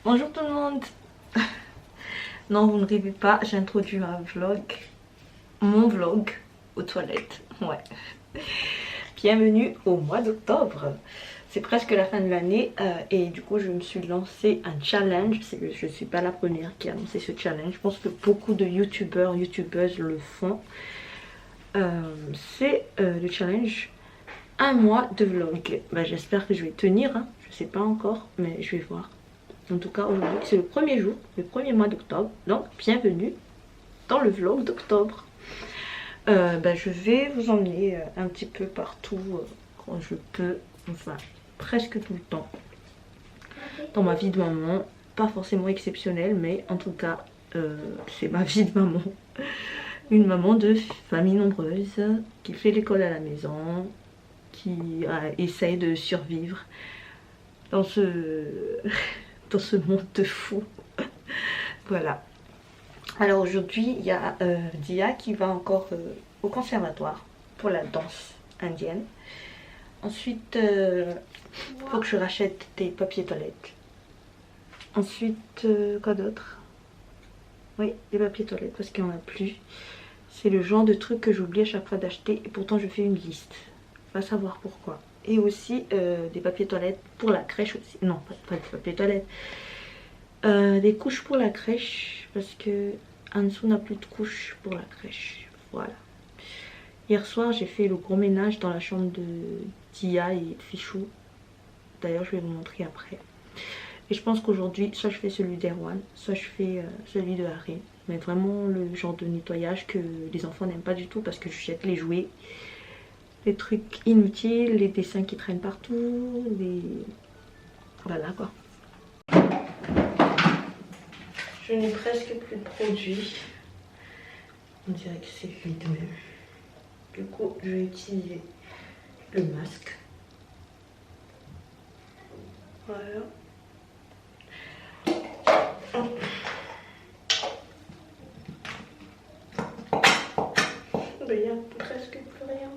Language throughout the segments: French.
Bonjour tout le monde. Non, vous ne rêvez pas, j'introduis mon vlog aux toilettes. Ouais. Bienvenue au mois d'octobre. C'est presque la fin de l'année et du coup je me suis lancé un challenge. Je ne suis pas la première qui a lancé ce challenge. Je pense que beaucoup de youtubeuses le font. C'est le challenge un mois de vlog. Bah, j'espère que je vais tenir, hein. Je sais pas encore, mais je vais voir. En tout cas aujourd'hui c'est le premier jour, le premier mois d'octobre, donc bienvenue dans le vlog d'octobre. Je vais vous emmener un petit peu partout quand je peux, enfin presque tout le temps, dans ma vie de maman. Pas forcément exceptionnelle, mais en tout cas c'est ma vie de maman. Une maman de famille nombreuse qui fait l'école à la maison, qui essaye de survivre dans dans ce monde de fou. Voilà. Alors aujourd'hui, il y a Dia qui va encore au conservatoire pour la danse indienne. Ensuite, il faut que je rachète des papiers toilettes. Ensuite, quoi d'autre? Oui, des papiers toilettes parce qu'il n'y en a plus. C'est le genre de truc que j'oublie à chaque fois d'acheter et pourtant je fais une liste. Va savoir pourquoi. Et aussi des papiers toilettes pour la crèche aussi. Non, pas des papiers toilettes. Des couches pour la crèche parce que Ansu n'a plus de couches pour la crèche. Voilà. Hier soir j'ai fait le gros ménage dans la chambre de Dia et Fichou. D'ailleurs je vais vous montrer après. Et je pense qu'aujourd'hui soit je fais celui d'Erwan, soit je fais celui de Harry. Mais vraiment le genre de nettoyage que les enfants n'aiment pas du tout parce que je jette les jouets, les trucs inutiles, les dessins qui traînent partout, voilà quoi. Je n'ai presque plus de produits. On dirait que c'est vide même. Du coup, je vais utiliser le masque. Voilà. Il n'y a presque plus rien.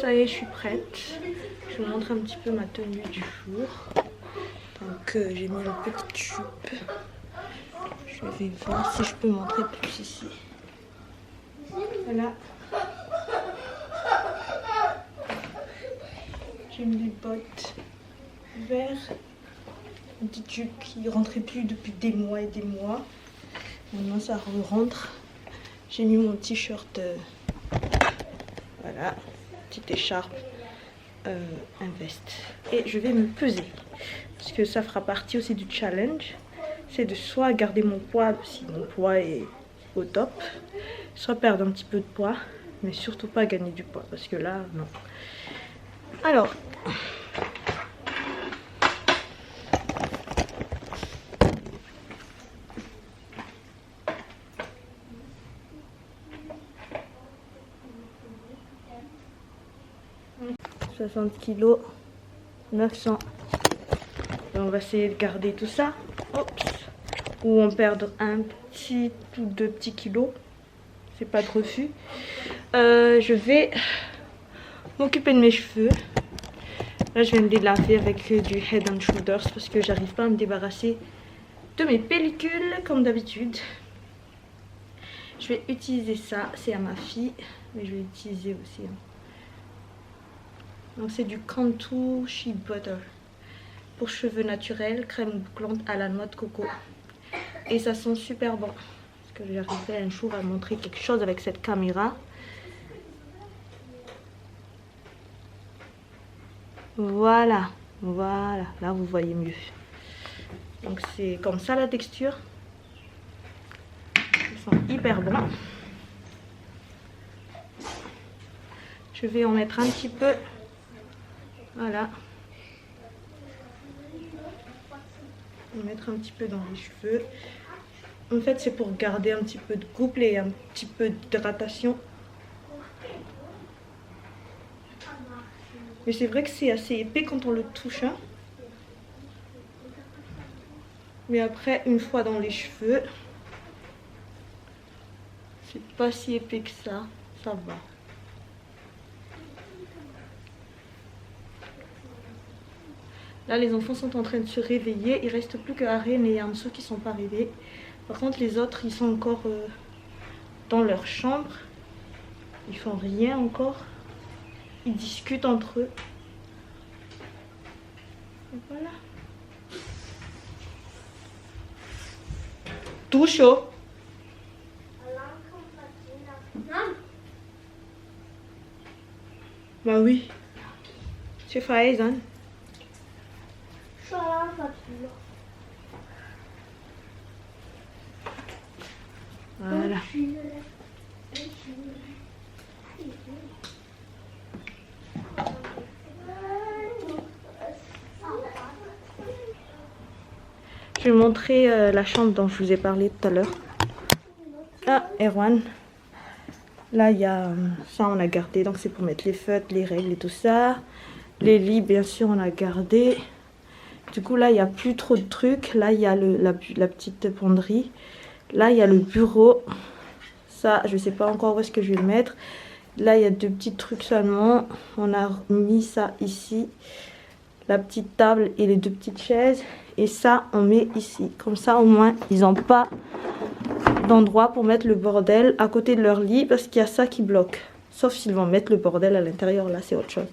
Ça y est, je suis prête. Je vous montre un petit peu ma tenue du jour. Donc j'ai mis une petite jupe. Je vais voir si je peux montrer plus ici. Voilà. J'ai mis des bottes vertes. Une petite jupe qui rentrait plus depuis des mois et des mois. Maintenant ça rentre. J'ai mis mon t-shirt. Voilà. Petite écharpe, un veste. Et je vais me peser. Parce que ça fera partie aussi du challenge. C'est de soit garder mon poids si mon poids est au top, soit perdre un petit peu de poids, mais surtout pas gagner du poids. Parce que là, non. Alors. 60 kg, 900. Et on va essayer de garder tout ça. Oups. Ou en perdre un petit ou deux petits kilos. C'est pas de refus. Je vais m'occuper de mes cheveux. Là, je vais me délaver avec du Head and Shoulders parce que j'arrive pas à me débarrasser de mes pellicules comme d'habitude. Je vais utiliser ça. C'est à ma fille, mais je vais l'utiliser aussi. Donc c'est du Cantu Shea Butter pour cheveux naturels, crème bouclante à la noix de coco. Et ça sent super bon. Parce que j'arriverai un jour à montrer quelque chose avec cette caméra. Voilà, voilà, là vous voyez mieux. Donc c'est comme ça la texture. Ils sont hyper bons. Je vais en mettre un petit peu. Voilà. On va mettre un petit peu dans les cheveux. En fait, c'est pour garder un petit peu de couple et un petit peu d'hydratation. Mais c'est vrai que c'est assez épais quand on le touche. Hein. Mais après, une fois dans les cheveux, c'est pas si épais que ça. Ça va. Là, les enfants sont en train de se réveiller. Il reste plus que Aren et Amso qui sont pas réveillés. Par contre, les autres, ils sont encore dans leur chambre. Ils font rien encore. Ils discutent entre eux. Et voilà. Tout chaud. Bah oui. C'est Faïs, hein. Voilà. Je vais montrer la chambre dont je vous ai parlé tout à l'heure. Ah, Erwan. Là, il y a ça, on a gardé. Donc, c'est pour mettre les feutres, les règles et tout ça. Les lits, bien sûr, on a gardé. Du coup, là, il n'y a plus trop de trucs. Là, il y a la petite penderie. Là, il y a le bureau. Ça, je ne sais pas encore où est-ce que je vais le mettre. Là, il y a 2 petits trucs seulement. On a mis ça ici. La petite table et les 2 petites chaises. Et ça, on met ici. Comme ça, au moins, ils n'ont pas d'endroit pour mettre le bordel à côté de leur lit. Parce qu'il y a ça qui bloque. Sauf s'ils vont mettre le bordel à l'intérieur. Là, c'est autre chose.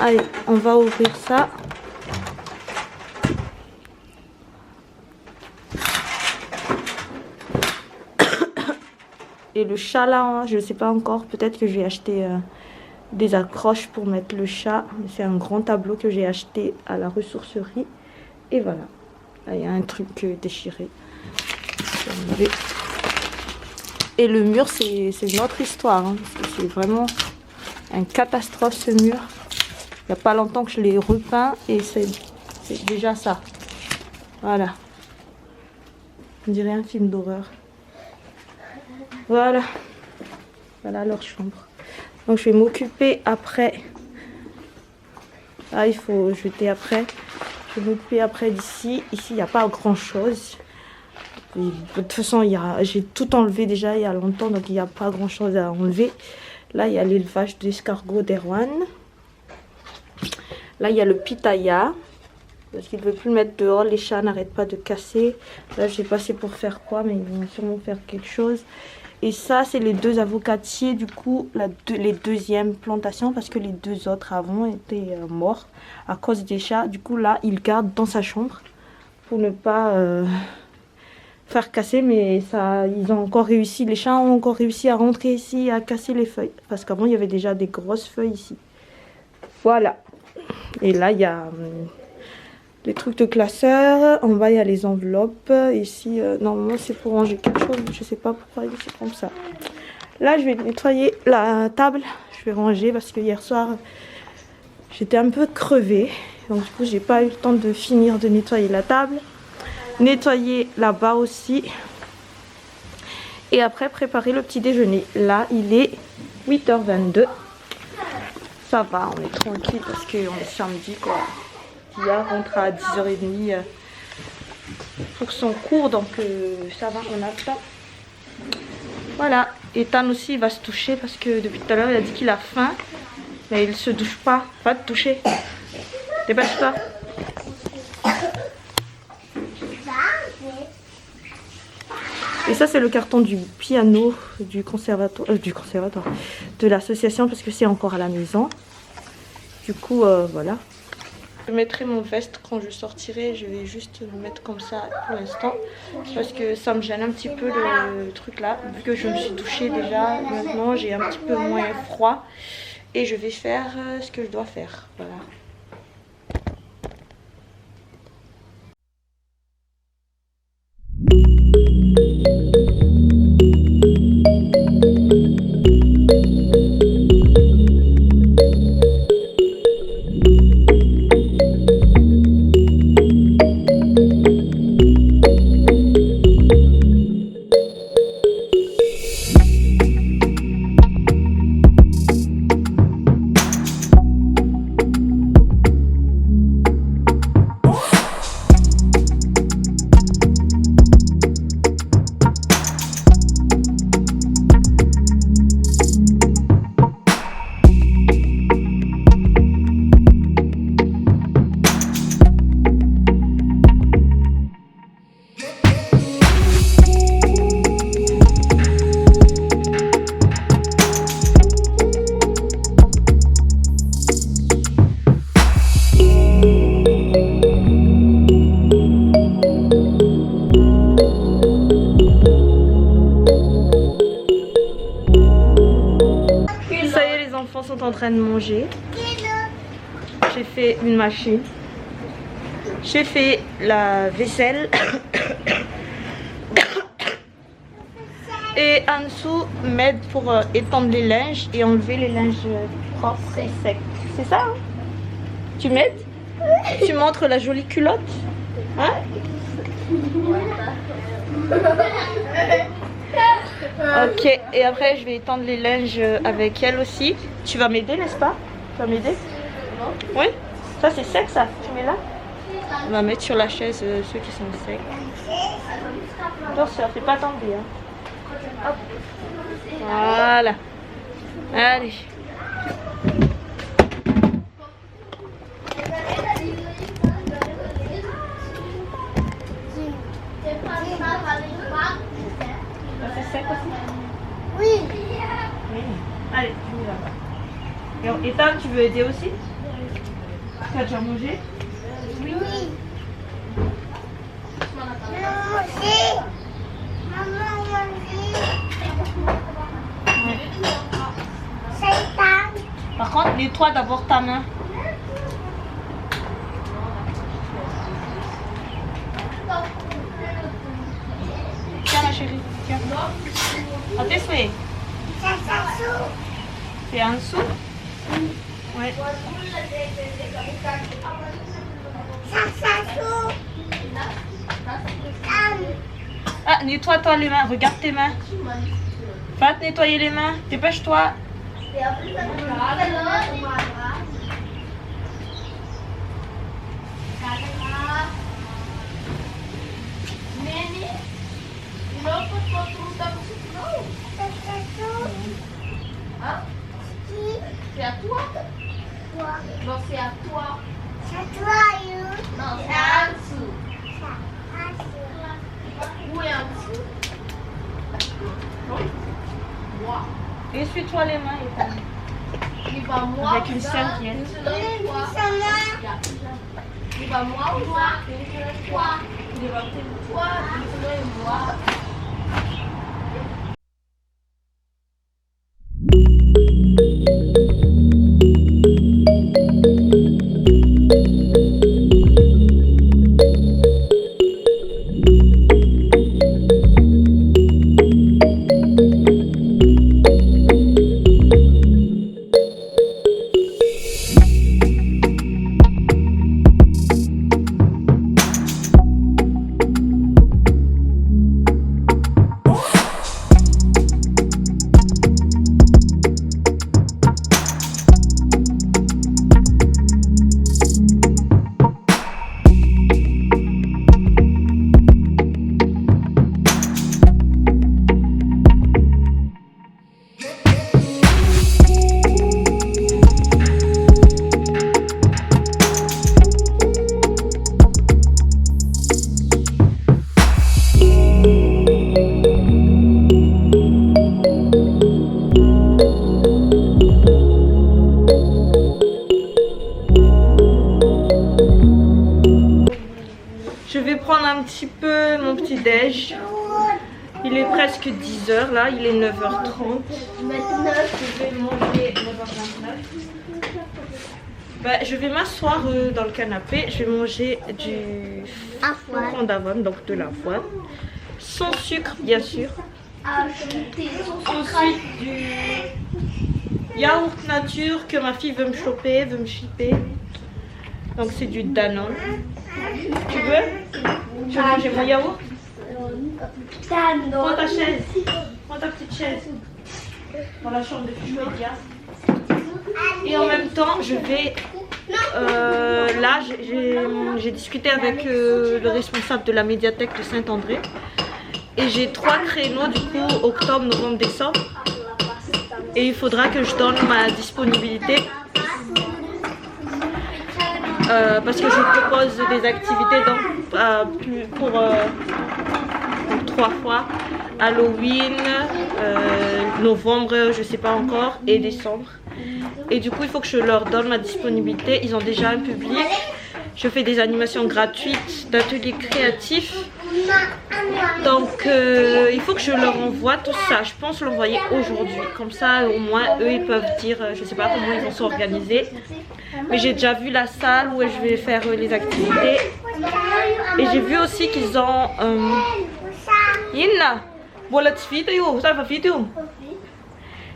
Allez, on va ouvrir ça. Et le chat là, hein, je ne sais pas encore. Peut-être que je vais acheter des accroches pour mettre le chat. C'est un grand tableau que j'ai acheté à la ressourcerie. Et voilà. Là, il y a un truc déchiré. Et le mur, c'est une autre histoire. Hein, c'est vraiment une catastrophe ce mur. Il n'y a pas longtemps que je l'ai repeint et c'est déjà ça. Voilà. On dirait un film d'horreur. Voilà. Voilà leur chambre. Donc je vais m'occuper après. Là, il faut jeter après. Je vais m'occuper après d'ici. Ici, il n'y a pas grand chose. Et de toute façon, j'ai tout enlevé déjà il y a longtemps. Donc il n'y a pas grand chose à enlever. Là, il y a l'élevage d'escargots d'Erwan. Là, il y a le pitaya. Parce qu'il ne veut plus le mettre dehors. Les chats n'arrêtent pas de casser. Là, je sais pas c'est pour faire quoi. Mais ils vont sûrement faire quelque chose. Et ça, c'est les 2 avocatiers. Du coup, les deuxièmes plantations. Parce que les 2 autres avant étaient morts à cause des chats. Du coup, là, il garde dans sa chambre. Pour ne pas faire casser. Mais ça, ils ont encore réussi. Les chats ont encore réussi à rentrer ici. À casser les feuilles. Parce qu'avant, il y avait déjà des grosses feuilles ici. Voilà. Et là, il y a les trucs de classeur. En bas, il y a les enveloppes. Ici, normalement, c'est pour ranger quelque chose. Je sais pas pourquoi c'est comme ça. Là, je vais nettoyer la table. Je vais ranger parce que hier soir, j'étais un peu crevée. Donc, du coup, j'ai pas eu le temps de finir de nettoyer la table. Nettoyer là-bas aussi. Et après, préparer le petit déjeuner. Là, il est 8h22. Ça va, on est tranquille parce qu'on est samedi quoi. Tia rentre à 10h30 pour son cours, donc ça va, on a le temps. Voilà, et Tan aussi il va se toucher parce que depuis tout à l'heure il a dit qu'il a faim, mais il se douche pas. Va te toucher. Dépêche-toi. Et ça c'est le carton du piano du conservatoire, de l'association parce que c'est encore à la maison. Du coup voilà. Je mettrai mon veste quand je sortirai, je vais juste le mettre comme ça pour l'instant. Parce que ça me gêne un petit peu le truc là. Vu que je me suis douchée déjà, maintenant j'ai un petit peu moins froid. Et je vais faire ce que je dois faire. Voilà. train de manger. J'ai fait une machine. J'ai fait la vaisselle. Et Ansu m'aide pour étendre les linges et enlever les linges propres et secs. C'est ça, hein? Tu m'aides? Tu montres la jolie culotte? Hein? Ok, et après je vais étendre les linges avec elle aussi. Tu vas m'aider, n'est-ce pas? Tu vas m'aider? Oui? Ça c'est sec ça? Tu mets là? On va mettre sur la chaise ceux qui sont secs. Attention, fais pas tomber, hein. Hop. Voilà. Allez. C'est sec aussi? Oui. Allez, tu y vas. Et Tam, tu veux aider aussi? Tu as déjà mangé? Oui. Par contre, nettoie d'abord ta main. Tiens ma chérie, tiens. À tes souhaits. C'est en dessous? Ouais. Ah, nettoie-toi les mains, regarde tes mains. Va te nettoyer les mains, dépêche-toi. C'est à toi? Non, c'est à toi. C'est à toi, non, c'est en dessous. Où est en dessous? Moi. Essuie-toi les mains. Il va moi. Avec une serviette. Il va moi ou moi? Toi. Il va toi, et moi. Je vais prendre un petit peu mon petit déj. Il est presque 10h là, il est 9h30. Je vais manger 9h29. Bah, je vais m'asseoir dans le canapé. Je vais manger du flocon d'avoine, donc de l'avoine. Sans sucre bien sûr. Ensuite du yaourt nature que ma fille veut me choper, veut me chipper. Donc c'est du Danone. Tu veux? Tu veux manger mon yaourt? Prends ta chaise. Prends ta petite chaise. Dans la chambre de Fumedia. Et en même temps, je vais... là, j'ai discuté avec le responsable de la médiathèque de Saint-André. Et j'ai 3 créneaux du coup, octobre, novembre, décembre. Et il faudra que je donne ma disponibilité. Parce que je propose des activités donc, pour 3 fois. Halloween, novembre, je sais pas encore, et décembre. Et du coup, il faut que je leur donne ma disponibilité. Ils ont déjà un public. Je fais des animations gratuites d'ateliers créatifs. Donc il faut que je leur envoie tout ça. Je pense l'envoyer aujourd'hui. Comme ça au moins eux ils peuvent dire, je sais pas comment ils vont s'organiser. Mais j'ai déjà vu la salle où je vais faire les activités. Et j'ai vu aussi qu'ils ont...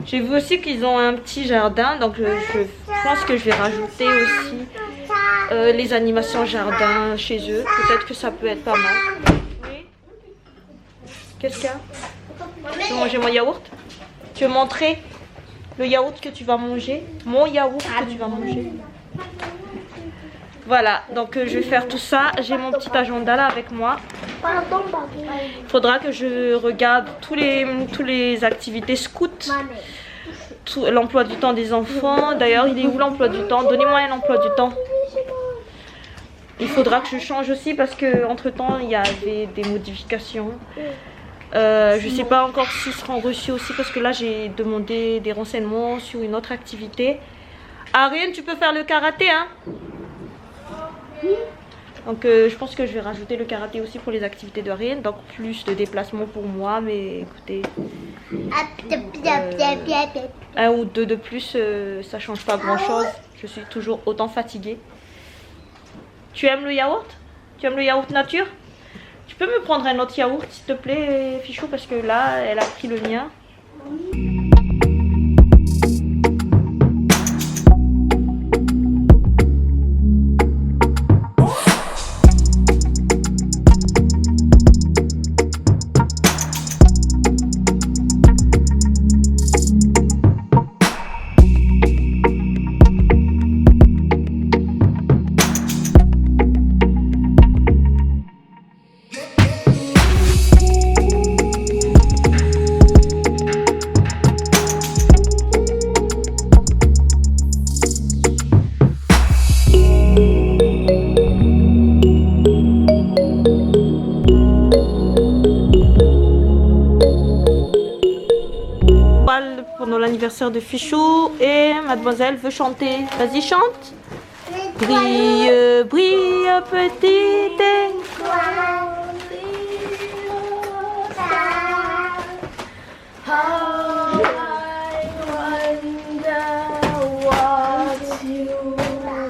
J'ai vu aussi qu'ils ont un petit jardin. Donc je pense que je vais rajouter aussi les animations jardin chez eux. Peut-être que ça peut être pas mal. Oui. Qu'est-ce qu'il y a? Tu veux manger mon yaourt? Tu veux montrer le yaourt que tu vas manger? Mon yaourt que tu vas manger. Voilà, donc je vais faire tout ça. J'ai mon petit agenda là avec moi. Il faudra que je regarde tous les activités scouts. L'emploi du temps des enfants. D'ailleurs, il est où l'emploi du temps? Donnez-moi un emploi du temps. Il faudra que je change aussi parce que entre temps il y avait des modifications. Je sais pas encore s'ils seront reçus aussi parce que là j'ai demandé des renseignements sur une autre activité. Ariane, tu peux faire le karaté, hein? Donc je pense que je vais rajouter le karaté aussi pour les activités de Ariane. Donc plus de déplacements pour moi, mais écoutez, un ou deux de plus, ça change pas grand chose. Je suis toujours autant fatiguée. Tu aimes le yaourt? Tu aimes le yaourt nature? Tu peux me prendre un autre yaourt s'il te plaît, Fichou, parce que là elle a pris le mien. Pendant l'anniversaire de Fichou et mademoiselle veut chanter. Vas-y, chante. Brille, brille, petite étoile. How I wonder what you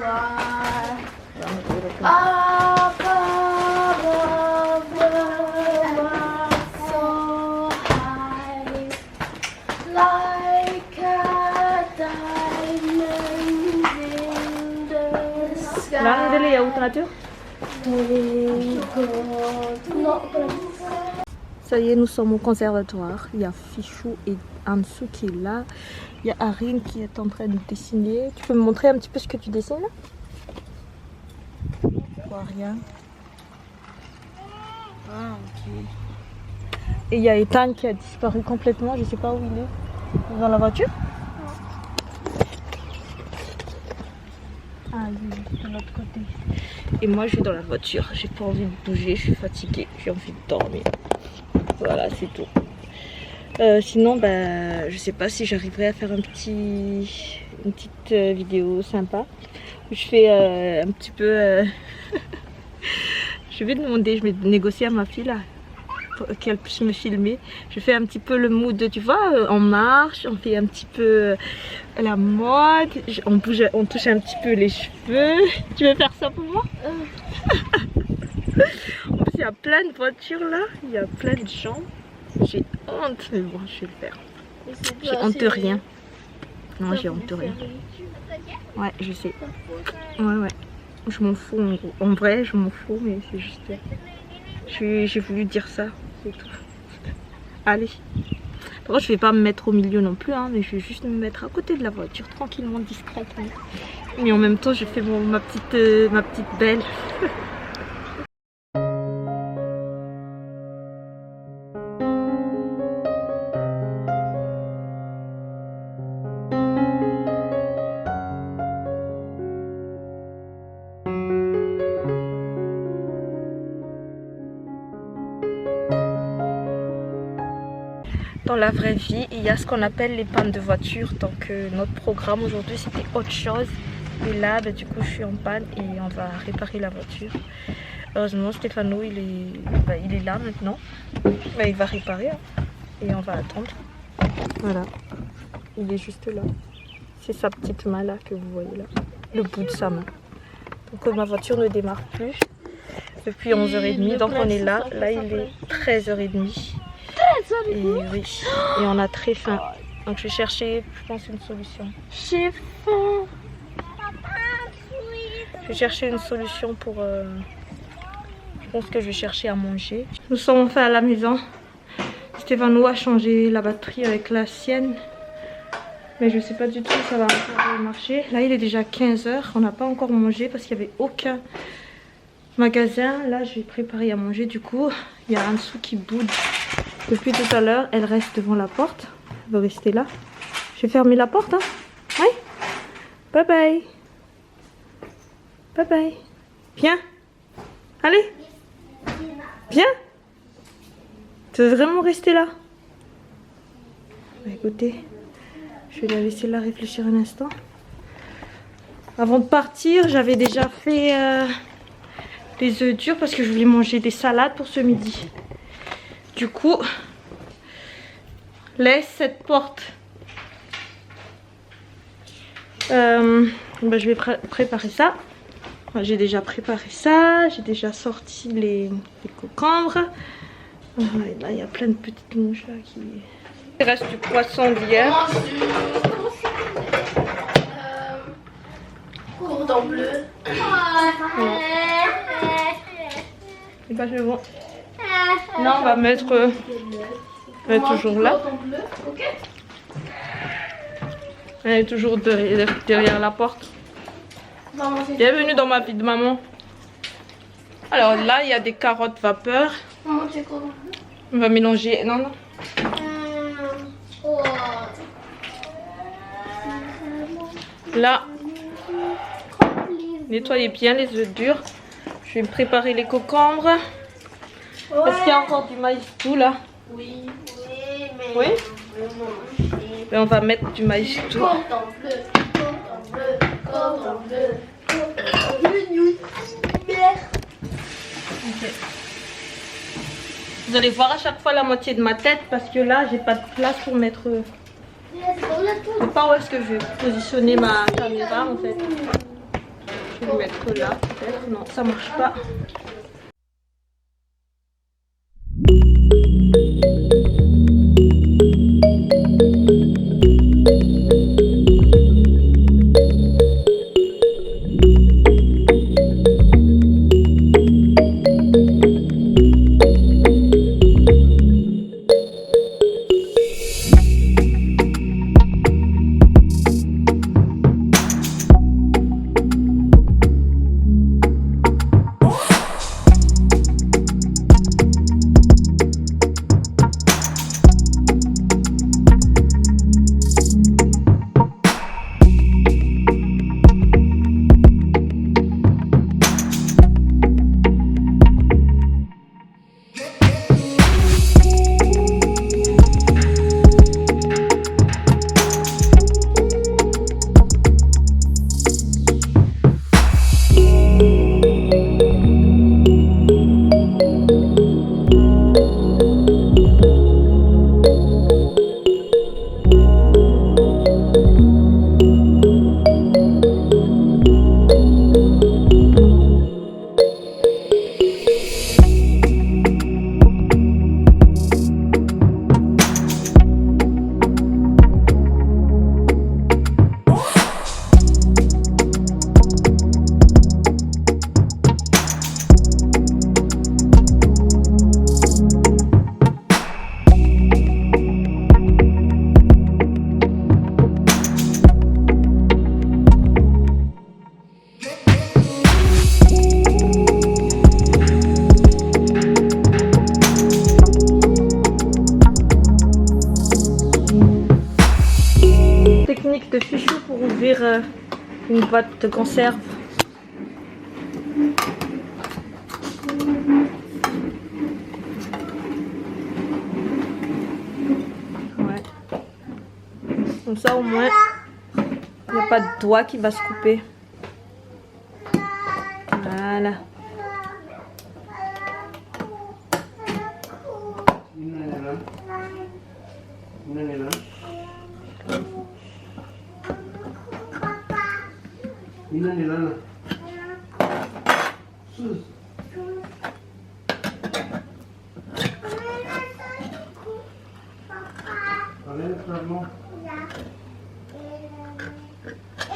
are. Up above the world so high. Like a diamond in the sky. Là, vous allez, yaourt nature. Ça y est, nous sommes au conservatoire. Il y a Fichou et Ansu qui est là. Il y a Arin qui est en train de dessiner. Tu peux me montrer un petit peu ce que tu dessines là? Je vois rien. Ah, ok. Et il y a Ethan qui a disparu complètement. Je sais pas où il est. Dans la voiture? Ah, il est de l'autre côté. Et moi, je suis dans la voiture. J'ai pas envie de bouger. Je suis fatiguée. J'ai envie de dormir. Voilà, c'est tout. Sinon, bah, je sais pas si j'arriverai à faire une petite vidéo sympa. Où je fais un petit peu... je vais demander, je vais négocier à ma fille là. Pour qu'elle puisse me filmer. Je fais un petit peu le mood, tu vois, on marche, on fait un petit peu la mode, on bouge, on touche un petit peu les cheveux. Tu veux faire ça pour moi? En plus, il y a plein de voitures là, il y a plein de gens. J'ai honte, mais bon, je vais le faire. J'ai honte de rien. Non, j'ai honte de rien. Ouais, je sais. Ouais. Je m'en fous en gros. En vrai, je m'en fous, mais c'est juste... J'ai voulu dire ça, c'est tout. Allez. Par contre, je vais pas me mettre au milieu non plus, hein, mais je vais juste me mettre à côté de la voiture, tranquillement, discrètement. Mais en même temps, je fais ma petite belle. Dans la vraie vie, il y a ce qu'on appelle les pannes de voiture. Donc notre programme aujourd'hui c'était autre chose. Et là, bah, du coup, je suis en panne et on va réparer la voiture. Heureusement, Stéphano, il est là maintenant. Bah, il va réparer hein. Et on va attendre. Voilà, il est juste là. C'est sa petite main là que vous voyez là, le bout de sa main. Donc ma voiture ne démarre plus depuis 11h30. Donc on est là. Là, il est 13h30. Et oui, et on a très faim. Donc je vais chercher, je pense, une solution. J'ai faim. Je vais chercher une solution pour... Je pense que je vais chercher à manger. Nous sommes enfin à la maison. Stéphano a changé la batterie avec la sienne. Mais je ne sais pas du tout si ça va encore marcher. Là, il est déjà 15h. On n'a pas encore mangé parce qu'il n'y avait aucun magasin. Là, je vais préparer à manger. Du coup, il y a Ansu qui boude. Depuis tout à l'heure, elle reste devant la porte. Elle va rester là. Je vais fermer la porte. Hein. Oui. Bye bye. Bye bye. Viens. Allez. Viens. Tu veux vraiment rester là? Bah, écoutez, je vais la laisser là réfléchir un instant. Avant de partir, j'avais déjà fait des œufs durs parce que je voulais manger des salades pour ce midi. Du coup, laisse cette porte. Bah, je vais préparer ça. J'ai déjà préparé ça. J'ai déjà sorti les concombres. Et là, il y a plein de petites mouches là qui... Il reste du poisson d'hier. Cordon bleu. C'est pas bon. Non, on va mettre toujours là. Elle est toujours derrière la porte. Bienvenue dans ma vie de maman. Alors là, il y a des carottes vapeur. On va mélanger. Non, non. Là, nettoyez bien les œufs durs. Je vais me préparer les concombres. Est-ce qu'il y a encore du maïs doux là? Oui. Oui. Et on va mettre du maïs doux. Cordon bleu. Okay. Vous allez voir à chaque fois la moitié de ma tête parce que là j'ai pas de place pour mettre. Je sais pas où est-ce que je vais positionner ma caméra en fait. Je vais mettre là peut-être. Non, ça marche pas. Technique de fichou pour ouvrir une boîte de conserve. Ouais. Comme ça au moins, il n'y a pas de doigt qui va se couper. Voilà.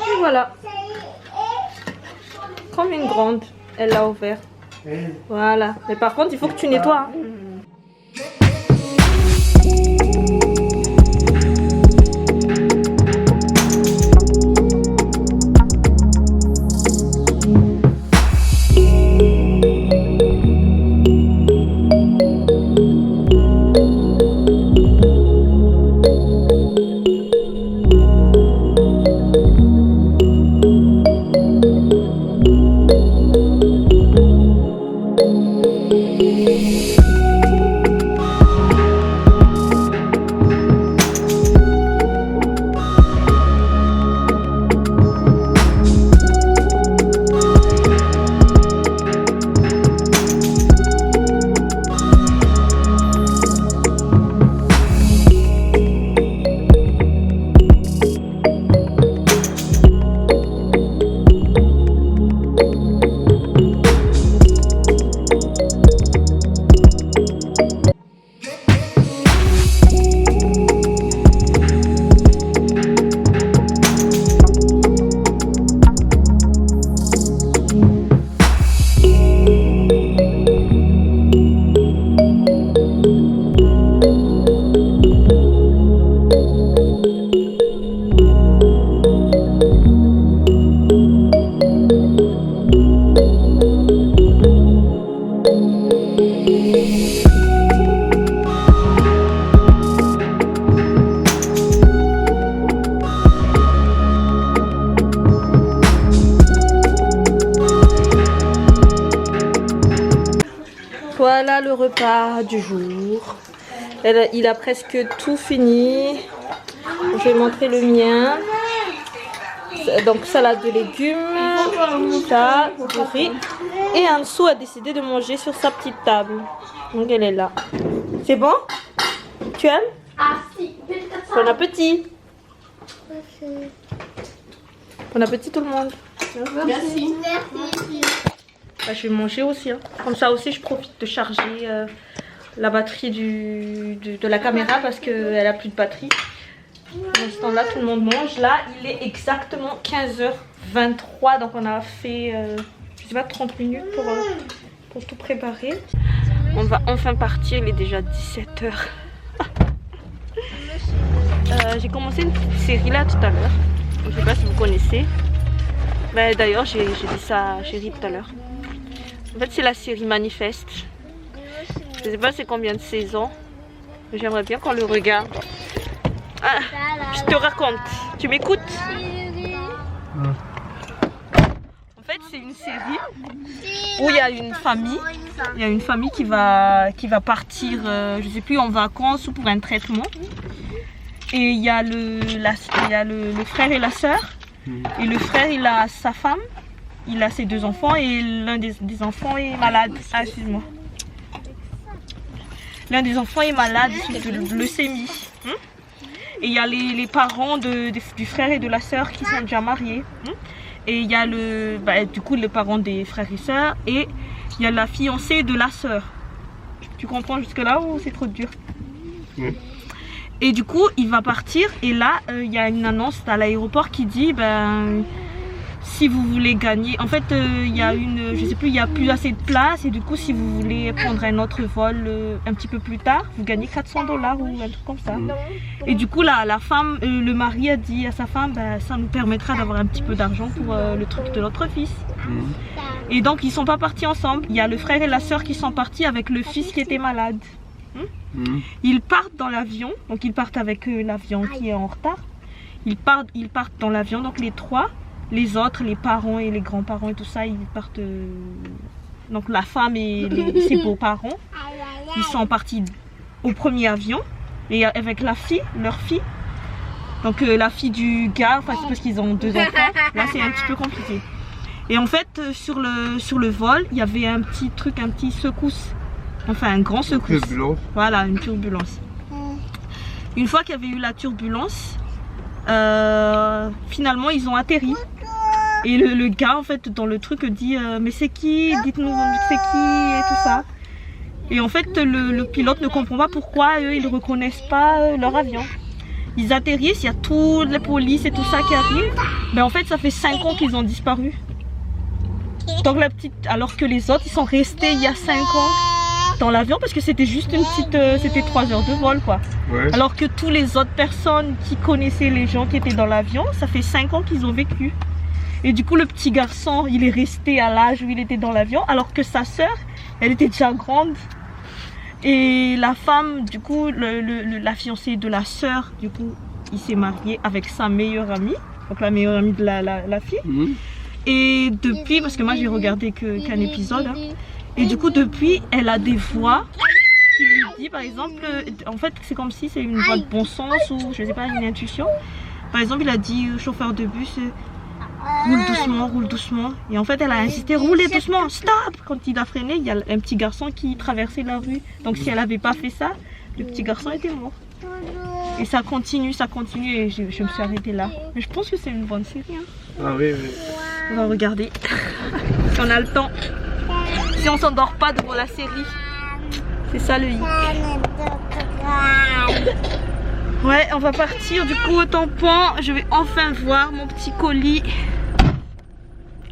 Et voilà. Comme une grande, elle l'a ouvert. Voilà. Mais par contre, il faut que tu nettoies. Hein. Voilà le repas du jour. Il a presque tout fini. Je vais montrer le mien. Donc salade de légumes, ça, du riz. Et Ansu a décidé de manger sur sa petite table. Donc elle est là. C'est bon? Tu aimes? Ah si. Bon appétit. Bon appétit tout le monde. Merci. Merci. Bah, je vais manger aussi. Hein. Comme ça aussi je profite de charger la batterie de la caméra parce qu'elle a plus de batterie. Pendant ce temps-là, tout le monde mange. Là, il est exactement 15h23. Donc on a fait, je sais pas, 30 minutes pour tout préparer. On va enfin partir. Il est déjà 17h. J'ai commencé une petite série là tout à l'heure. Je sais pas si vous connaissez. Bah, d'ailleurs, j'ai dit ça à Chérie tout à l'heure. En fait, c'est la série Manifeste. Je sais pas c'est combien de saisons. J'aimerais bien qu'on le regarde. Ah, je te raconte. Tu m'écoutes? En fait, c'est une série où il y a une famille. Il y a une famille qui va partir, je sais plus, en vacances ou pour un traitement. Et il y a le frère et la sœur. Et le frère, il a sa femme. Il a ses 2 enfants et l'un des enfants est malade. Ah, excuse-moi. L'un des enfants est malade de leucémie. Et il y a les parents du frère et de la sœur qui sont déjà mariés. Et il y a du coup les parents des frères et sœurs. Et il y a la fiancée de la sœur. Tu comprends jusque là ou c'est trop dur? Et du coup il va partir. Et là il y a une annonce à l'aéroport qui dit si vous voulez gagner, en fait il y a je sais plus, il y a plus assez de place et du coup si vous voulez prendre un autre vol un petit peu plus tard, vous gagnez 400 $ ou un truc comme ça. Et du coup la femme, le mari a dit à sa femme, ça nous permettra d'avoir un petit peu d'argent pour le truc de notre fils. Et donc ils sont pas partis ensemble, il y a le frère et la sœur qui sont partis avec le fils qui était malade. Ils partent dans l'avion, donc ils partent avec l'avion qui est en retard. Ils partent dans l'avion, donc les 3. Les autres, les parents et les grands-parents et tout ça, ils partent. Donc la femme et ses beaux-parents, ils sont partis au premier avion et avec leur fille. Donc la fille du gars, enfin c'est parce qu'ils ont 2 enfants. Là c'est un petit peu compliqué. Et en fait, sur le vol, il y avait un petit truc, un petit secousse. Enfin, un grand secousse. Turbulence. Voilà, une turbulence. Une fois qu'il y avait eu la turbulence, finalement, ils ont atterri. Et le gars, en fait, dans le truc, dit mais c'est qui? Dites-nous c'est qui? Et tout ça. Et en fait, le pilote ne comprend pas pourquoi eux, ils ne reconnaissent pas leur avion. Ils atterrissent, il y a toutes les polices et tout ça qui arrivent. Mais en fait, ça fait 5 ans qu'ils ont disparu. Donc la petite, alors que les autres, ils sont restés il y a 5 ans dans l'avion parce que c'était juste une petite, c'était 3 heures de vol quoi. Ouais. Alors que tous les autres personnes qui connaissaient les gens qui étaient dans l'avion, ça fait 5 ans qu'ils ont vécu. Et du coup, le petit garçon, il est resté à l'âge où il était dans l'avion, alors que sa sœur, elle était déjà grande. Et la femme, du coup, la fiancée de la sœur, du coup, il s'est marié avec sa meilleure amie, donc la meilleure amie de la fille. Et depuis, parce que moi j'ai regardé qu'un épisode, hein, et du coup depuis, elle a des voix qui lui dit, par exemple, en fait c'est comme si c'est une voix de bon sens ou je sais pas, une intuition. Par exemple, il a dit au chauffeur de bus, roule doucement, roule doucement. Et en fait, elle a insisté, roulez doucement, stop. Quand il a freiné, il y a un petit garçon qui traversait la rue. Donc si elle n'avait pas fait ça, le petit garçon était mort. Et ça continue et je me suis arrêtée là. Mais je pense que c'est une bonne série. Hein. Ah oui, oui. On va regarder si on a le temps. Si on s'endort pas devant la série. C'est ça le hic. Ouais, on va partir du coup au tampon. Je vais enfin voir mon petit colis.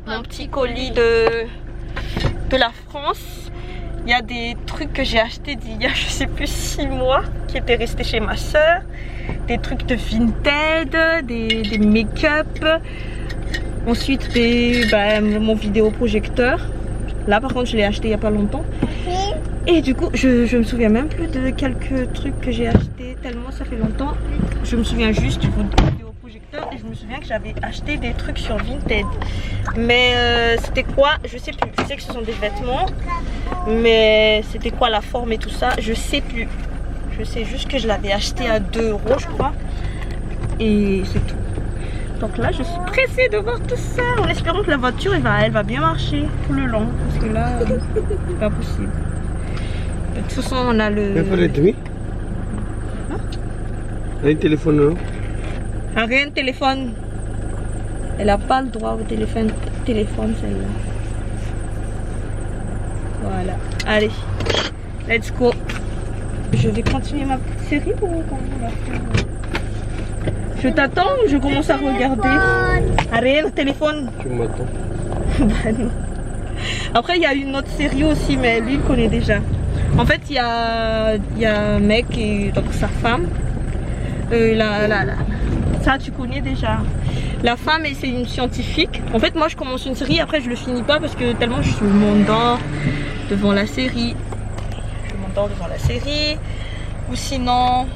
Mon petit colis de la France. Il y a des trucs que j'ai achetés d'il y a je sais plus 6 mois qui étaient restés chez ma soeur. Des trucs de Vinted, des make-up. Ensuite mon vidéoprojecteur. Là par contre je l'ai acheté il n'y a pas longtemps. Et du coup je me souviens même plus de quelques trucs que j'ai acheté tellement ça fait longtemps. Je me souviens juste du vidéoprojecteur et je me souviens que j'avais acheté des trucs sur Vinted. Mais c'était quoi? Je sais plus. Je sais que ce sont des vêtements. Mais c'était quoi la forme et tout ça? Je sais plus. Je sais juste que je l'avais acheté à 2 € je crois. Et c'est tout. Donc là je suis pressée de voir tout ça en espérant que la voiture elle va bien marcher tout le long. Parce que là c'est pas possible. De toute façon on a le... Un téléphone non? Rien de téléphone. Elle a pas le droit au téléphone celle-là. Voilà. Allez. Let's go. Je vais continuer ma petite série pour quand on va faire... Je t'attends ou je commence à regarder? Arrête le téléphone. Tu m'attends. Bah non. Après il y a une autre série aussi mais lui il connaît déjà. En fait il y a un mec et donc sa femme. Ça tu connais déjà. La femme c'est une scientifique. En fait moi je commence une série après je le finis pas parce que tellement je m'endors devant la série. Ou sinon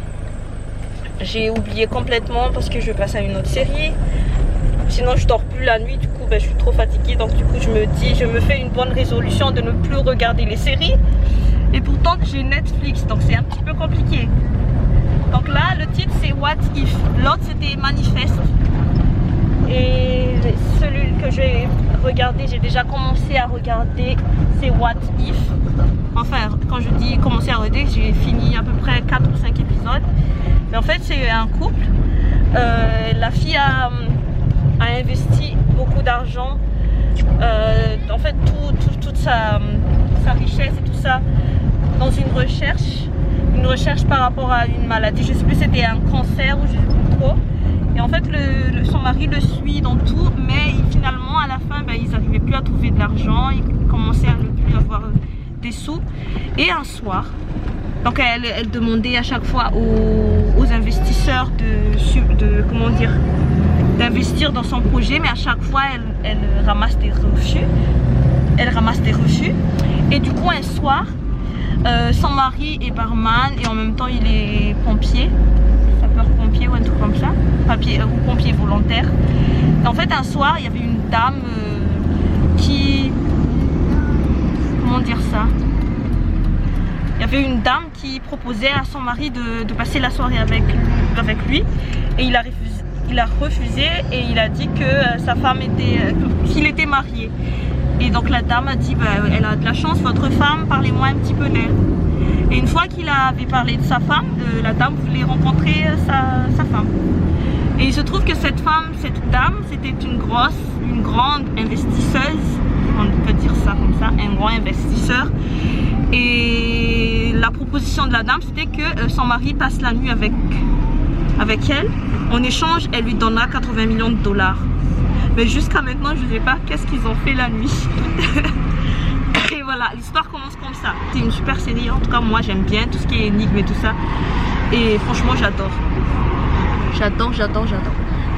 j'ai oublié complètement parce que je passe à une autre série. Sinon je dors plus la nuit, du coup je suis trop fatiguée. Donc du coup je me fais une bonne résolution de ne plus regarder les séries. Et pourtant j'ai Netflix, donc c'est un petit peu compliqué. Donc là le titre c'est What If, l'autre c'était Manifeste. Et celui que j'ai regardé, j'ai déjà commencé à regarder, c'est What If. Enfin quand je dis commencer à regarder, j'ai fini à peu près 4 ou 5 épisodes. Mais en fait c'est un couple, la fille a investi beaucoup d'argent, en fait toute sa richesse et tout ça dans une recherche par rapport à une maladie, je sais plus c'était un cancer ou je sais plus trop. Et en fait son mari le suit dans tout, mais finalement à la fin ils n'arrivaient plus à trouver de l'argent, ils commençaient à ne plus avoir des sous. Et un soir, donc elle demandait à chaque fois aux investisseurs d'investir dans son projet, mais à chaque fois elle ramasse des refus. Et du coup un soir, son mari est barman et en même temps il est pompier, sapeur-pompier ou un truc comme ça, pompier volontaire. Et en fait un soir il y avait une dame qui... Comment dire ça? Il y avait une dame qui proposait à son mari de passer la soirée avec lui et il a il a refusé et il a dit que sa femme était, qu'il était marié. Et donc la dame a dit, bah, elle a de la chance, votre femme, parlez-moi un petit peu d'elle. Et une fois qu'il avait parlé de sa femme, la dame voulait rencontrer sa femme. Et il se trouve que cette femme, cette dame, c'était une grande investisseuse, on peut dire ça comme ça, un grand investisseur. Et la proposition de la dame, c'était que son mari passe la nuit avec elle. En échange, elle lui donnera 80 millions de dollars. Mais jusqu'à maintenant, je ne sais pas qu'est-ce qu'ils ont fait la nuit. Et voilà, l'histoire commence comme ça. C'est une super série, en tout cas moi j'aime bien tout ce qui est énigme et tout ça. Et franchement j'adore. J'adore.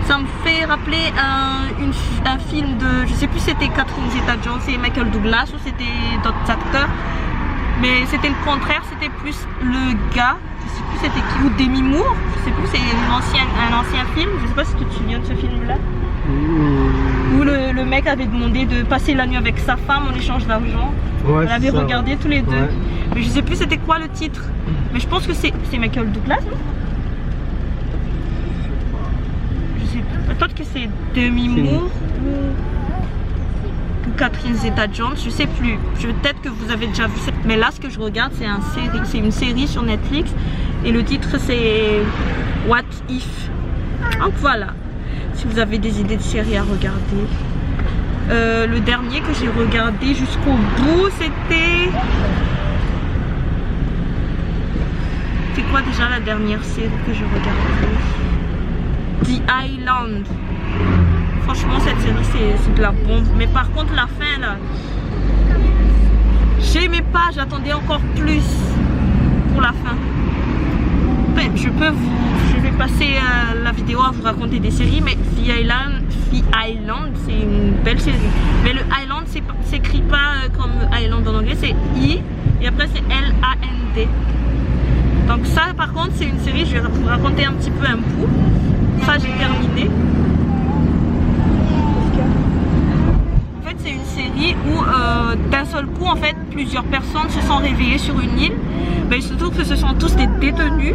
Ça me fait rappeler un film de, je sais plus c'était Catherine Zeta-Jones et Michael Douglas ou c'était d'autres acteurs. Mais c'était le contraire, c'était plus le gars, je sais plus c'était qui, ou Demi Moore, je sais plus, c'est un ancien film, je sais pas si tu te souviens de ce film là. Où le mec avait demandé de passer la nuit avec sa femme en échange d'argent. Ouais, on l'avait regardé tous les deux. Ouais. Mais je sais plus c'était quoi le titre. Mais je pense que c'est Michael Douglas, non? Je sais plus. Peut-être que c'est Demi Moore ou Catherine Zeta-Jones, je sais plus. Peut-être que vous avez déjà vu ça. Mais là ce que je regarde c'est une série sur Netflix. Et le titre c'est What If. Donc voilà. Si vous avez des idées de séries à regarder. Le dernier que j'ai regardé jusqu'au bout, c'était... C'est quoi déjà la dernière série que j'ai regardée? The Island. Franchement, cette série, c'est de la bombe. Mais par contre, la fin, là... J'aimais pas, j'attendais encore plus pour la fin. Enfin, je vais passer la vidéo à vous raconter des séries, mais The Island, c'est une belle série. Mais le Island, s'écrit pas comme Island en anglais, c'est I et après c'est L-A-N-D. Donc ça, par contre, c'est une série, je vais vous raconter un petit peu un bout. Ça, j'ai terminé. En fait, c'est une série où d'un seul coup, en fait, plusieurs personnes se sont réveillées sur une île. Ben, il se trouve que ce sont tous des détenus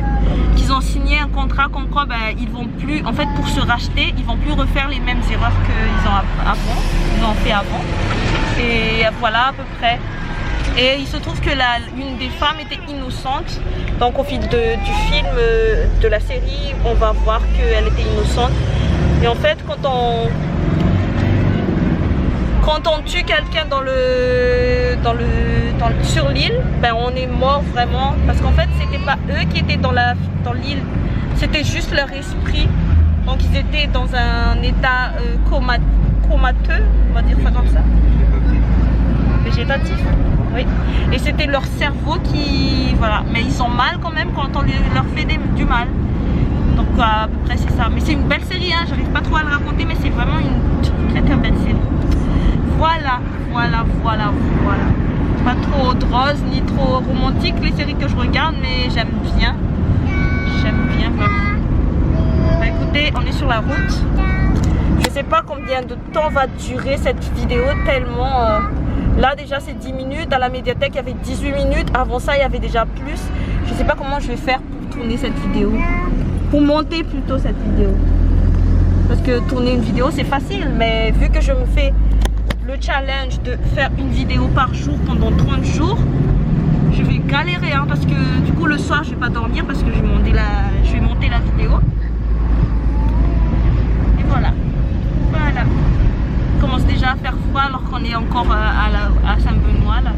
qui ont signé un contrat comme quoi ils vont plus, en fait pour se racheter, ils vont plus refaire les mêmes erreurs qu'ils ont fait avant. Et voilà à peu près. Et il se trouve que une des femmes était innocente. Donc au fil du film, de la série, on va voir qu'elle était innocente. Et en fait quand on tue quelqu'un sur l'île, ben on est mort vraiment. Parce qu'en fait, c'était pas eux qui étaient dans l'île, c'était juste leur esprit. Donc ils étaient dans un état comateux, on va dire ça comme ça. Végétatif. Oui. Et c'était leur cerveau qui... Voilà. Mais ils sont mal quand même quand on leur fait du mal. Donc à peu près c'est ça. Mais c'est une belle série, hein. J'arrive pas trop à le raconter, mais c'est vraiment une très très belle série. Voilà. Pas trop rose ni trop romantique les séries que je regarde, mais j'aime bien vraiment. Bah écoutez, on est sur la route. Je sais pas combien de temps va durer cette vidéo tellement... Là déjà c'est 10 minutes, à la médiathèque il y avait 18 minutes, avant ça il y avait déjà plus. Je sais pas comment je vais faire pour tourner cette vidéo. Pour monter plutôt cette vidéo. Parce que tourner une vidéo c'est facile, mais vu que je me fais le challenge de faire une vidéo par jour pendant 30 jours, je vais galérer hein, parce que du coup le soir je vais pas dormir parce que je vais monter la vidéo. Et voilà. Il commence déjà à faire froid alors qu'on est encore à Saint-Benoît là.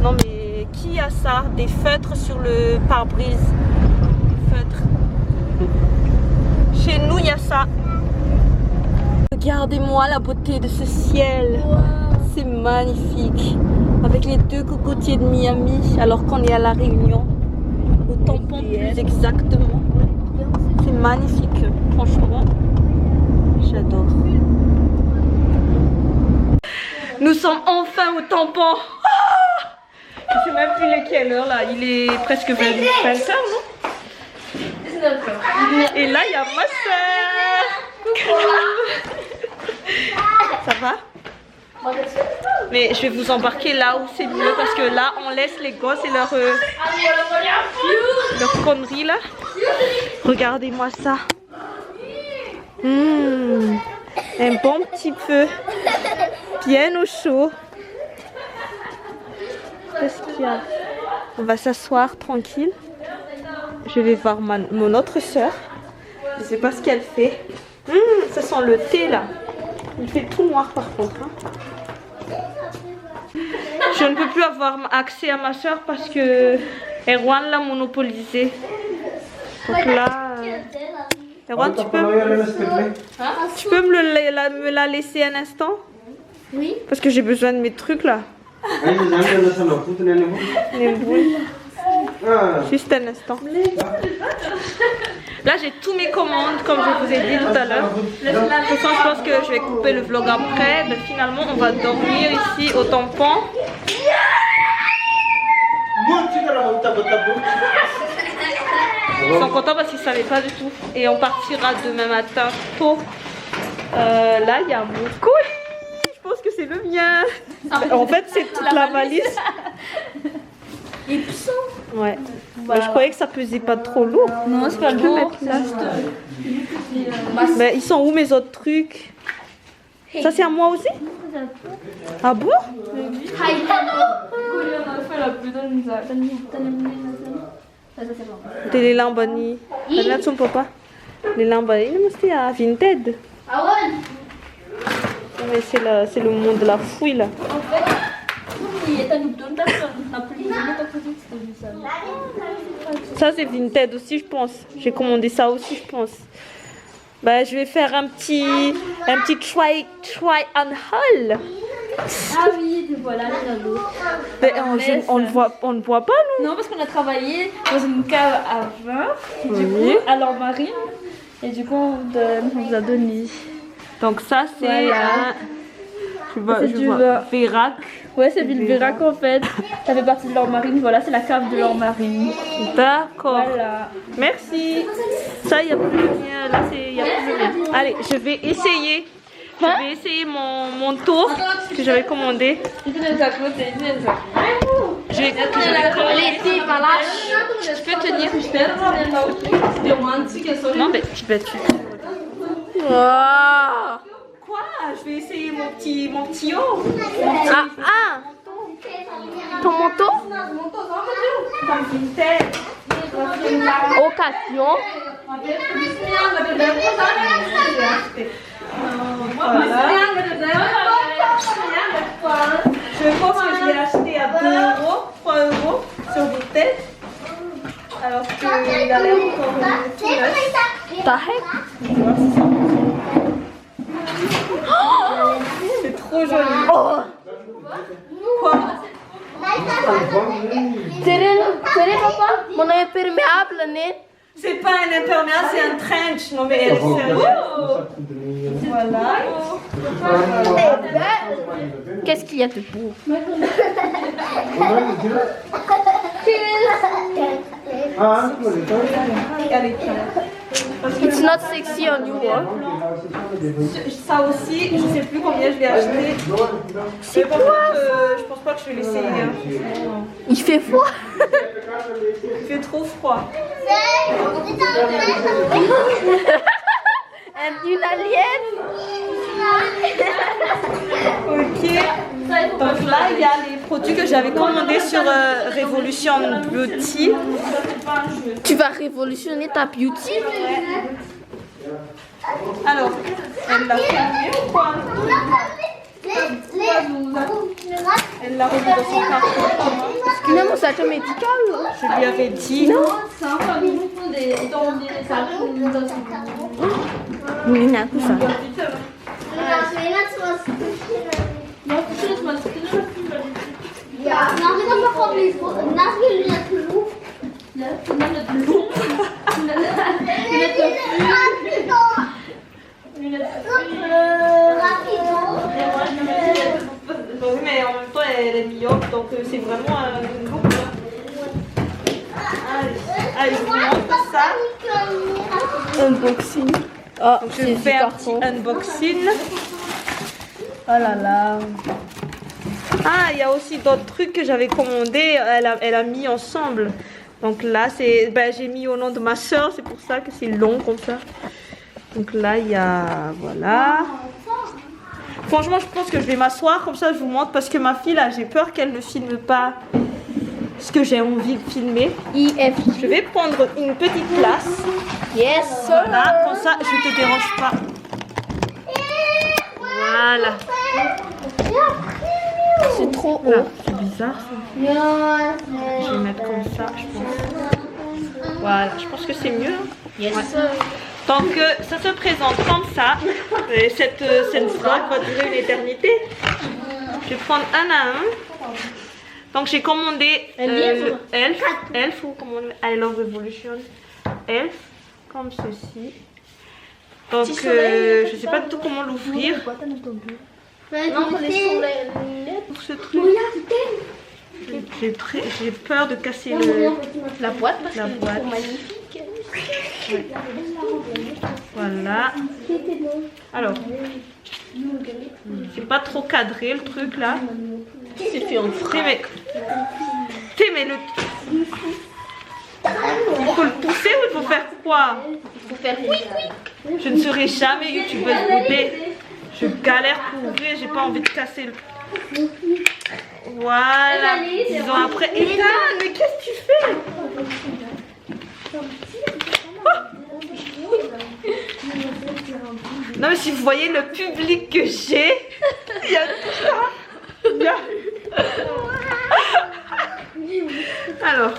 Non mais qui a ça? Des feutres sur le pare-brise. Feutres. Chez nous il y a ça. Regardez-moi la beauté de ce ciel. C'est magnifique. Avec les deux cocotiers de Miami alors qu'on est à La Réunion. Au Tampon plus exactement. C'est magnifique. Franchement, j'adore. Nous sommes enfin au Tampon. Je sais même plus les quelle heure là. Il est presque 20 h, non? Et là il y a ma soeur. Ça va? Mais je vais vous embarquer là où c'est mieux parce que là on laisse les gosses et leur conneries là. Regardez-moi ça. Un bon petit feu. Bien au chaud. Qu'est-ce qu'il y a? On va s'asseoir tranquille. Je vais voir mon autre soeur. Je sais pas ce qu'elle fait. Ça sent le thé là. Il fait tout noir par contre. Je ne peux plus avoir accès à ma soeur parce que Erwan l'a monopolisé. Donc là, Erwan, tu peux me la laisser un instant? Oui. Parce que j'ai besoin de mes trucs là. Juste un instant. Là j'ai tous mes commandes comme je vous ai dit tout à l'heure. De toute façon je pense que je vais couper le vlog après. Mais finalement on va dormir ici au tampon. Ils sont contents parce qu'ils ne savaient pas du tout. Et on partira demain matin tôt. Là il y a mon colis. Je pense que c'est le mien. En fait c'est toute la valise. Et puissant. Ouais. Bah, je croyais que ça pesait pas trop lourd. Non, c'est pas lourd. Mais ils sont où mes autres trucs? Ça c'est à moi aussi? Ah bon? Les lambani. Lihat son papa. Les lambani ini mesti ya Vinted. Mais c'est le monde de la fouille là. Ça c'est Vinted aussi je pense. J'ai commandé ça aussi je pense. Bah je vais faire un petit try and haul. Ah oui, voilà les anneaux. Mais on ne voit pas nous. Non, parce qu'on a travaillé dans une cave à vin, du coup, à l'Ormarine. Et du coup, on vous a donné. Donc ça c'est Voilà. je vois Vérac. Ouais, c'est Villeverac en fait. Ça fait partie de l'Ormarine. Voilà, c'est la cave de l'Ormarine. D'accord. Voilà. Merci. Ça, il n'y a plus le mien. Là, il n'y a plus le mien. Allez, je vais essayer. Je vais essayer mon tour que j'avais commandé. Je vais commander. Tu peux tenir. Non, mais tu peux. Quoi? Je vais essayer mon petit haut. Ton manteau? Comme Vinted. Occasion. Voilà. Je pense que je l'ai acheté à 2 euros, 3 euros sur Vinted. Alors qu'il a l'air encore tout neuf. C'est trop joli. Quoi? Papa, mon imperméable, né? C'est pas un imperméable, c'est un trench. Non mais elle est sérieuse. Voilà. Qu'est-ce qu'il y a de beau? It's not sexy on you, hein? Ça aussi, je sais plus combien je l'ai acheté. C'est quoi? Je pense pas que je vais l'essayer. Hein. Il fait froid. Il fait trop froid. Une alien. Ok. Donc là, il y a les produits que j'avais commandés sur Revolution Beauty. Tu vas révolutionner ta beauty? Alors, elle l'a fait mieux ou quoi? Elle l'a remis dans son carton. Non, c'est un médical. Je lui avais dit. Non. Oui, mais en même temps, elle est myope, donc c'est vraiment une look. Allez, je vous montre ça. Unboxing. Oh, Donc, je vais faire un petit unboxing. Oh là là. Ah, il y a aussi d'autres trucs que j'avais commandés. Elle a mis ensemble. Donc là, c'est, j'ai mis au nom de ma soeur. C'est pour ça que c'est long comme ça. Donc là, il y a... Voilà. Franchement, je pense que je vais m'asseoir. Comme ça, je vous montre. Parce que ma fille, là, j'ai peur qu'elle ne filme pas ce que j'ai envie de filmer. Je vais prendre une petite place. Yes, sir. Voilà, comme ça, je te dérange pas. Voilà. C'est trop haut. Là, c'est bizarre ça. Je vais mettre comme ça, je pense. Voilà, je pense que c'est mieux. Hein. Yes, Ouais. sir. Donc ça se présente comme ça. Et cette vlog va durer une éternité. Je vais prendre un à un. Donc j'ai commandé Elf ou comment I Love Revolution Elf comme ceci. Donc je sais pas du tout comment l'ouvrir. Non, Pour ce truc. J'ai peur de casser la boîte parce la que boîte. c'est magnifique. Ouais. Voilà. Alors, c'est pas trop cadré le truc là. C'est fait en frais. Mais le... Il faut le pousser ou il faut faire quoi? Il faut faire quick. Je ne serai jamais youtubeuse beauté. Je galère pour ouvrir, j'ai pas envie de casser le... Voilà. Disons après... Ethan, mais qu'est-ce que tu fais? Non mais si vous voyez le public que j'ai, il y a tout ça. Alors,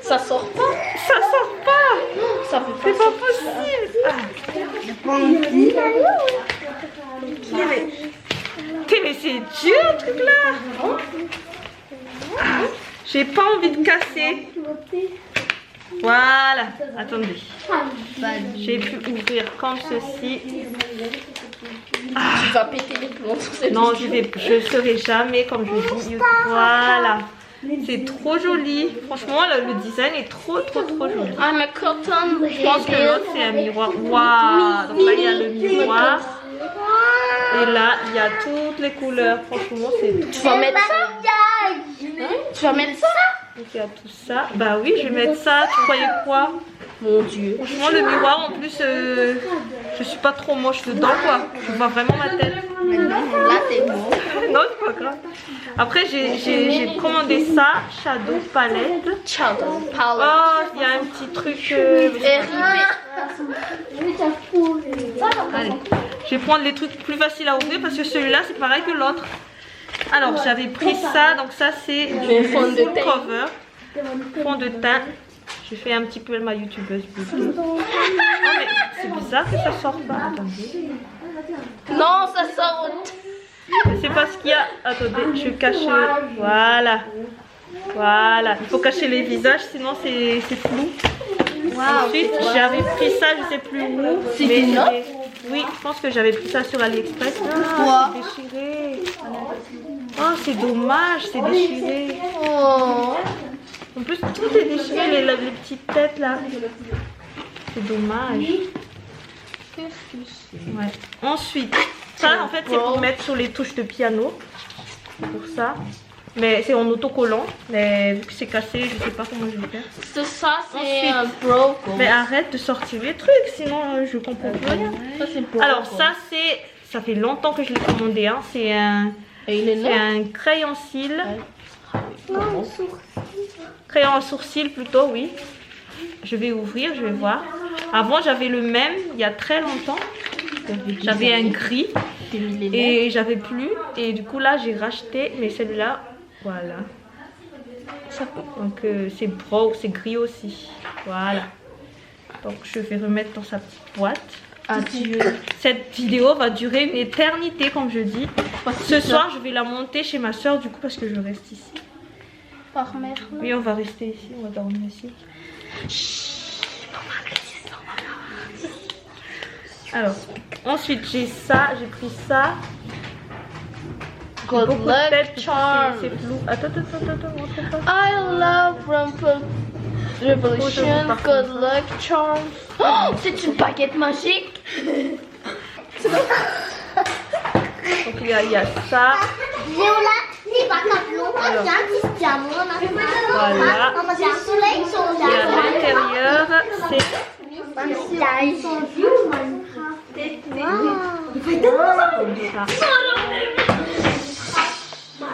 Ça sort pas. ça sort pas. Ça fait C'est pas possible. Mais c'est dur le truc là. J'ai pas envie de casser. Voilà. Attendez. J'ai pu ouvrir comme ceci. Tu vas péter les plombs sur cette Non, je serai jamais comme je dis. Voilà. C'est trop joli. Franchement, le design est trop joli. I'm a cotton. Je pense que l'autre c'est un miroir. Waouh. Donc là il y a le miroir. Et là il y a toutes les couleurs. Franchement c'est. Tu vas mettre ça. Tu vas mettre ça. Donc il y a tout ça. Bah oui, je vais mettre ça. Tu croyais quoi? Mon Dieu. Franchement le miroir en plus, je suis pas trop moche dedans quoi. Je vois vraiment ma tête. Là t'es bon. Non c'est pas grave. Après j'ai commandé ça, Shadow Palette. Shadow Oh, palette. il y a un petit truc. Allez, je vais prendre les trucs plus faciles à ouvrir parce que celui-là c'est pareil que l'autre. Alors j'avais pris ça, donc ça c'est du fond de teint. cover, fond de teint. Je fais un petit peu ma youtubeuse beauté. Oh mais c'est bizarre que ça sort pas. Attendez. Non, ça sort. C'est parce qu'il y a. Attendez, je cache. Voilà. Voilà. Il faut cacher les visages, sinon c'est flou. Ensuite, j'avais pris ça, je sais plus où. C'est une note? Oui, je pense que j'avais pris ça sur AliExpress. Quoi? C'est déchiré. Oh, c'est dommage, c'est déchiré. Oh. En plus, tout est déchiré, les petites têtes là. C'est dommage. Qu'est-ce que c'est? Ouais. Ensuite, ça en fait, c'est pour mettre sur les touches de piano. Pour ça. Mais c'est en autocollant. Mais vu que c'est cassé, je sais pas comment je vais faire. Ça, c'est Ensuite, un broken. Mais arrête de sortir les trucs, sinon je comprends plus rien. Ça, c'est broken. Alors ça c'est, ça fait longtemps que je l'ai commandé. Hein. C'est un crayon cils. Crayon à sourcils plutôt, oui. Je vais ouvrir, je vais voir. Avant j'avais le même, il y a très longtemps. J'avais un gris et j'avais plus. Et du coup là j'ai racheté, mais celui-là, voilà. Donc c'est gris aussi. Voilà. Donc je vais remettre dans sa petite boîte. Adieu. Cette vidéo va durer une éternité comme je dis. Ce soir je vais la monter chez ma soeur du coup parce que je reste ici. Par mère. Oui, on va rester ici, on va dormir ici. Alors, ensuite j'ai ça, j'ai pris ça. Good luck charm. C'est flou. Attends, montre pas. I love Revolution. Good luck charm. Oh, c'est une baguette magique. Donc il y il y a ça. Voilà. Et à l'intérieur, c'est ça.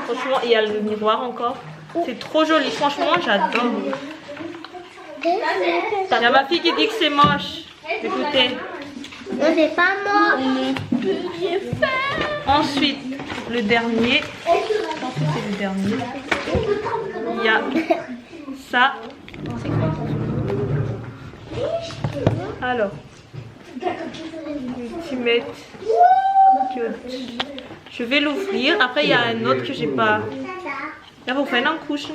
Franchement, il y a le miroir encore. C'est trop joli, franchement, j'adore. Il y a ma fille qui dit que c'est moche. Écoutez. C'est pas moi. Ensuite, le dernier. Je pense que c'est le dernier. Il y a ça. Alors, ultimate cute. Je vais l'ouvrir. Après, il y a un autre que j'ai pas. Là, vous faites un couche.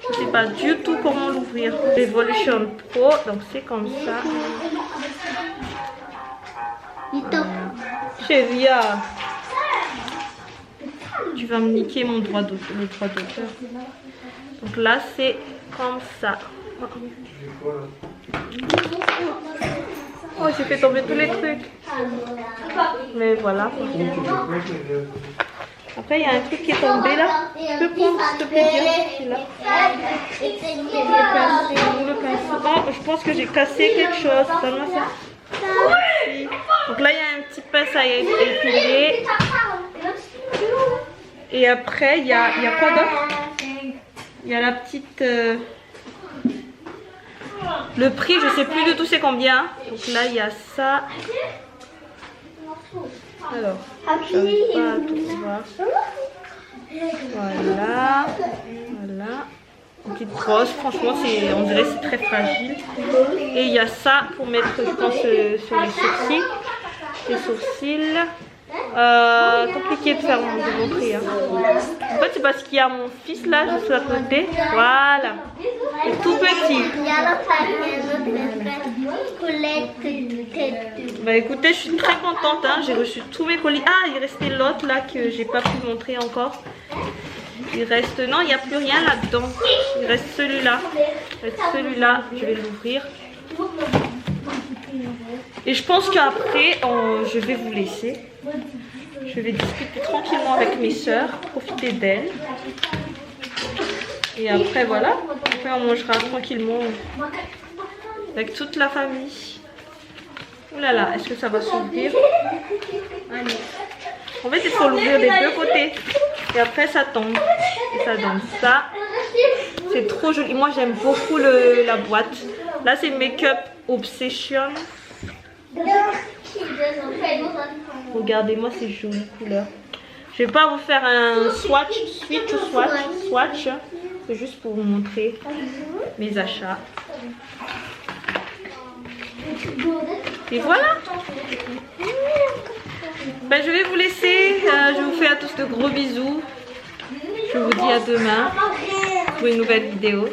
Je sais pas du tout comment l'ouvrir. Revolution Pro, donc c'est comme ça. Chéria, tu vas me niquer mon droit d'auteur. Donc là, c'est comme ça. Oh, j'ai fait tomber tous les trucs. Mais voilà. Après, il y a un truc qui est tombé là. Tu peux prendre, s'il te plaît, bien, le pinceau. Oh, je pense que j'ai cassé quelque chose. Donne-moi ça. Oui. Donc là, il y a un petit pince à épiler. Et après, il y a quoi d'autre? Il y a la petite... Le prix, je sais plus du tout c'est combien. Donc là, il y a ça. Alors, j'arrive pas à tout voir. Voilà. Voilà. Une petite brosse, franchement, on dirait que c'est très fragile. Et il y a ça pour mettre, je pense, sur les sourcils. Les sourcils. Compliqué de faire de montrer. Hein. En fait, c'est parce qu'il y a mon fils là, juste à côté. Voilà. C'est tout petit. Bah écoutez, je suis très contente. Hein. J'ai reçu tous mes colis. Ah, il restait l'autre là que j'ai pas pu montrer encore. Il reste, non, il n'y a plus rien là-dedans. Il reste celui-là. Je vais l'ouvrir. Et je pense qu'après, je vais vous laisser. Je vais discuter tranquillement avec mes soeurs, profiter d'elles. Et après, voilà. Après, on mangera tranquillement avec toute la famille. Ouh là là, est-ce que ça va s'ouvrir? Ah non. En fait, il faut l'ouvrir des deux côtés. Et après, ça tombe. Et ça donne ça. C'est trop joli. Moi, j'aime beaucoup la boîte. Là, c'est Makeup Obsession. Regardez-moi ces jolies couleurs. Je vais pas vous faire un swatch. C'est juste pour vous montrer mes achats. Et voilà. Ben, je vais vous laisser. Je vous fais à tous de gros bisous. Je vous dis à demain pour une nouvelle vidéo.